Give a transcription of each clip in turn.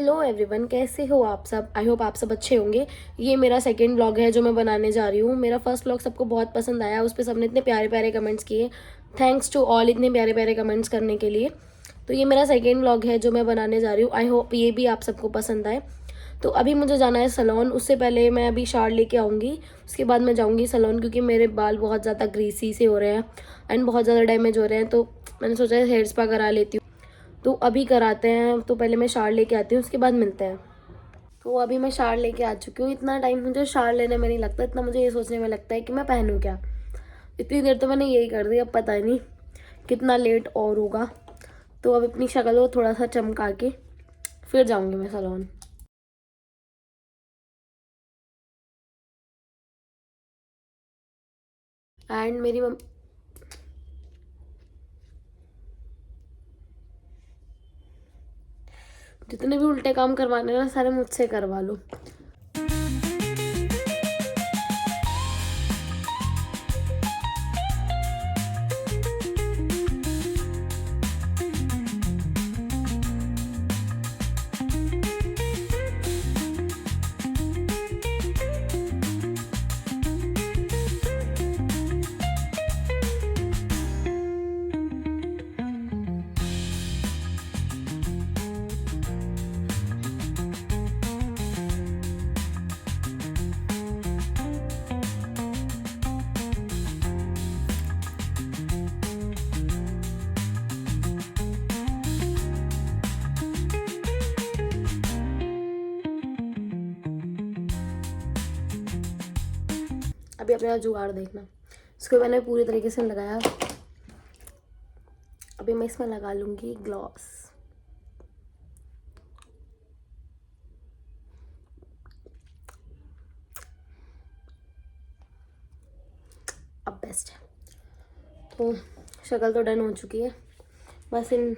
Hello everyone, कैसे हो आप सब। आई होप आप सब अच्छे होंगे। ये मेरा सेकंड व्लॉग है जो मैं बनाने जा रही हूँ। मेरा फर्स्ट व्लॉग सबको बहुत पसंद आया, उस पर सबने इतने प्यारे प्यारे कमेंट्स किए। थैंक्स टू ऑल इतने प्यारे प्यारे कमेंट्स करने के लिए। तो ये मेरा सेकेंड व्लॉग है जो मैं बनाने जा रही हूँ। आई होप ये भी आप सबको पसंद आए। तो अभी मुझे जाना है सैलून। उससे पहले मैं अभी शार लेके आऊँगी, उसके बाद मैं जाऊँगी सैलून, क्योंकि मेरे बाल बहुत ज़्यादा ग्रीसी से हो रहे हैं एंड बहुत ज़्यादा डैमेज हो रहे हैं। तो मैंने सोचा है हेयर स्पा करा लेती हूँ, तो अभी कराते हैं। तो पहले मैं शार लेके आती हूँ, उसके बाद मिलते हैं। तो अभी मैं शार लेके आ चुकी हूँ। इतना टाइम मुझे शार लेने में नहीं लगता, इतना मुझे ये सोचने में लगता है कि मैं पहनूँ क्या। इतनी देर तो मैंने यही कर दी, अब पता ही नहीं कितना लेट और होगा। तो अब अपनी शक्ल को थोड़ा सा चमका के फिर जाऊँगी मैं सैलून। एंड मेरी जितने भी उल्टे काम करवाने ना सारे मुझसे करवा लो। अभी अपना जुगाड़ देखना। इसको मैंने पूरी तरीके से लगाया। अभी मैं इसमें लगा लूँगी ग्लॉस। अब बेस्ट है। तो शक्ल तो डन हो चुकी है, बस इन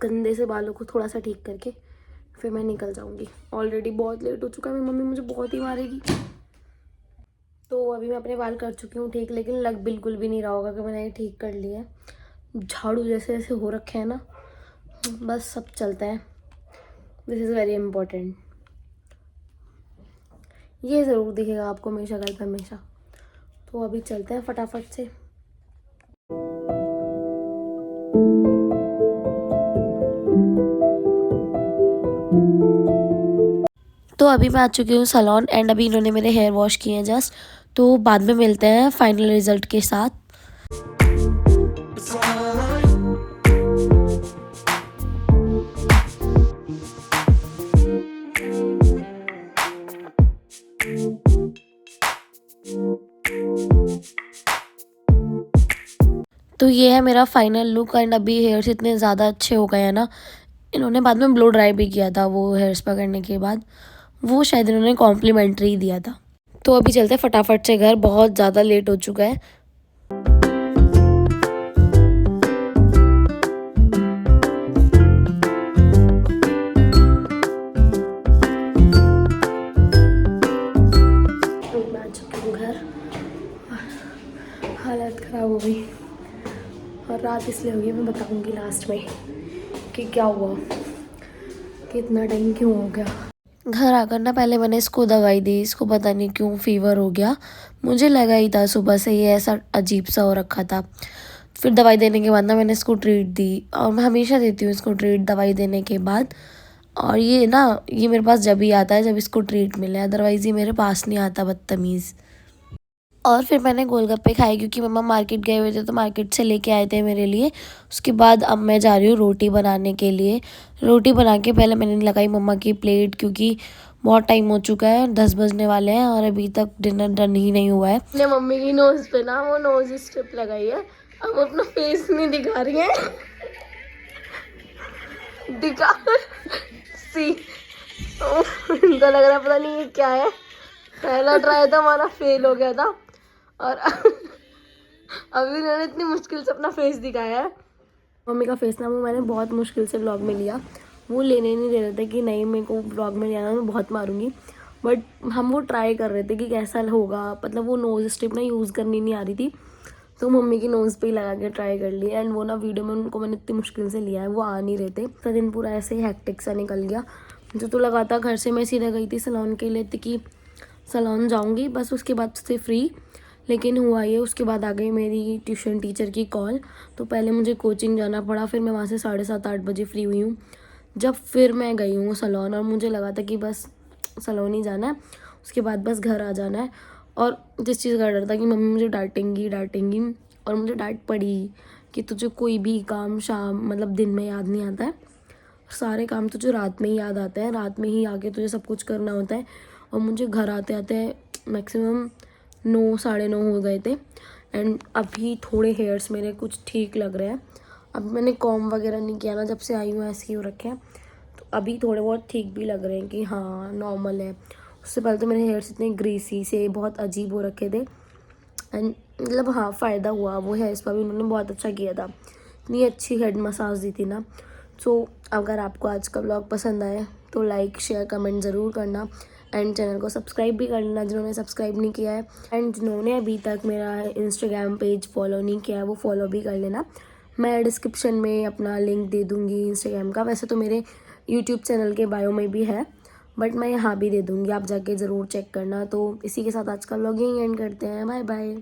गंदे से बालों को थोड़ा सा ठीक करके फिर मैं निकल जाऊंगी। ऑलरेडी बहुत लेट हो चुका है, मेरी मम्मी मुझे बहुत ही मारेगी। तो अभी मैं अपने बाल कर चुकी हूँ ठीक, लेकिन लग बिल्कुल भी नहीं रहा होगा कि मैंने ये ठीक कर लिया है। झाड़ू जैसे जैसे हो रखे हैं ना, बस सब चलता है। This is very important. ये ज़रूर दिखेगा आपको मेरी शक्ल पर हमेशा। तो अभी चलते हैं फटाफट से। तो अभी मैं आ चुकी हूँ सैलून एंड अभी इन्होंने मेरे हेयर वॉश किए हैं जस्ट। तो बाद में मिलते हैं फाइनल रिजल्ट के साथ। तो ये है मेरा फाइनल लुक एंड अभी हेयर्स इतने ज़्यादा अच्छे हो गए हैं ना। इन्होंने बाद में ब्लो ड्राई भी किया था वो हेयर स्पा करने के बाद, वो शायद इन्होंने कॉम्प्लीमेंट्री दिया था। तो अभी चलते हैं फटाफट से घर, बहुत ज़्यादा लेट हो चुका है। मैं आ चुकी हूँ घर, हालत ख़राब हो गई और रात इसलिए हुई मैं बताऊँगी लास्ट में कि क्या हुआ, कि इतना टाइम क्यों हो गया। घर आकर ना पहले मैंने इसको दवाई दी। इसको पता नहीं क्यों फीवर हो गया, मुझे लगा ही था सुबह से ये ऐसा अजीब सा हो रखा था। फिर दवाई देने के बाद ना मैंने इसको ट्रीट दी, और मैं हमेशा देती हूँ इसको ट्रीट दवाई देने के बाद। और ये ना ये मेरे पास जब ही आता है जब इसको ट्रीट मिले, अदरवाइज़ ये मेरे पास नहीं आता, बदतमीज़। और फिर मैंने गोलगप्पे खाए क्योंकि मम्मा मार्केट गए हुए थे, तो मार्केट से लेके आए थे मेरे लिए। उसके बाद अब मैं जा रही हूँ रोटी बनाने के लिए। रोटी बना के पहले मैंने लगाई मम्मा की प्लेट, क्योंकि बहुत टाइम हो चुका है, 10 बजने वाले हैं और अभी तक डिनर डन ही नहीं हुआ है। मैंने मम्मी की नोज पे ना वो नोज स्ट्रिप लगाई है, अब अपना फेस नहीं दिखा रही है। दिखा सी इनको लग रहा है पता नहीं ये क्या है। पहला ट्राई था हमारा फेल हो गया था, और अभी इन्होंने इतनी मुश्किल से अपना फेस दिखाया है। मम्मी का फेस ना वो मैंने बहुत मुश्किल से व्लॉग में लिया। वो लेने नहीं दे रहे थे कि नहीं मेरे को व्लॉग में लिया ना मैं बहुत मारूंगी, बट हम वो ट्राई कर रहे थे कि कैसा होगा। मतलब वो नोज स्ट्रिप ना यूज़ करनी नहीं आ रही थी, तो मम्मी की नोज़ पे ही लगा के ट्राई कर ली। एंड वो ना वीडियो में उनको मैंने इतनी मुश्किल से लिया है, वो आ नहीं रहे थे। तो दिन पूरा ऐसे ही हैक्टिक सा निकल गया। तो लगा था घर से मैं सीधा गई थी सैलून के लिए कि सैलून जाऊंगी बस, उसके बाद से फ्री। लेकिन हुआ ये, उसके बाद आ गई मेरी ट्यूशन टीचर की कॉल, तो पहले मुझे कोचिंग जाना पड़ा, फिर मैं वहाँ से 7:30-8 बजे फ्री हुई हूँ। जब फिर मैं गई हूँ सैलून और मुझे लगा था कि बस सैलून ही जाना है, उसके बाद बस घर आ जाना है। और जिस चीज़ का डर था कि मम्मी मुझे डांटेंगी, और मुझे डांट पड़ी कि तुझे कोई भी काम शाम मतलब दिन में याद नहीं आता है, सारे काम तुझे रात में ही याद आते हैं, रात में ही आके तुझे सब कुछ करना होता है। और मुझे घर आते आते मैक्सिमम 9 साढ़े 9 हो गए थे। एंड अभी थोड़े हेयर्स मेरे कुछ ठीक लग रहे हैं। अब मैंने कॉम वगैरह नहीं किया ना, जब से आई हूँ ऐसे ही हो रखे हैं, तो अभी थोड़े बहुत ठीक भी लग रहे हैं कि हाँ नॉर्मल है। उससे पहले तो मेरे हेयर्स इतने ग्रीसी से बहुत अजीब हो रखे थे। एंड मतलब हाँ फ़ायदा हुआ, वो हेयर स्पा भी उन्होंने बहुत अच्छा किया था, इतनी अच्छी हेड मसाज दी थी ना। सो अगर आपको आज का व्लॉग पसंद आए तो लाइक शेयर कमेंट ज़रूर करना, एंड चैनल को सब्सक्राइब भी कर लेना जिन्होंने सब्सक्राइब नहीं किया है, एंड जिन्होंने अभी तक मेरा इंस्टाग्राम पेज फॉलो नहीं किया है वो फॉलो भी कर लेना। मैं डिस्क्रिप्शन में अपना लिंक दे दूँगी इंस्टाग्राम का, वैसे तो मेरे यूट्यूब चैनल के बायो में भी है, बट मैं यहाँ भी दे दूँगी, आप जाके ज़रूर चेक करना। तो इसी के साथ आज का व्लॉग यहीं एंड करते हैं, बाय बाय।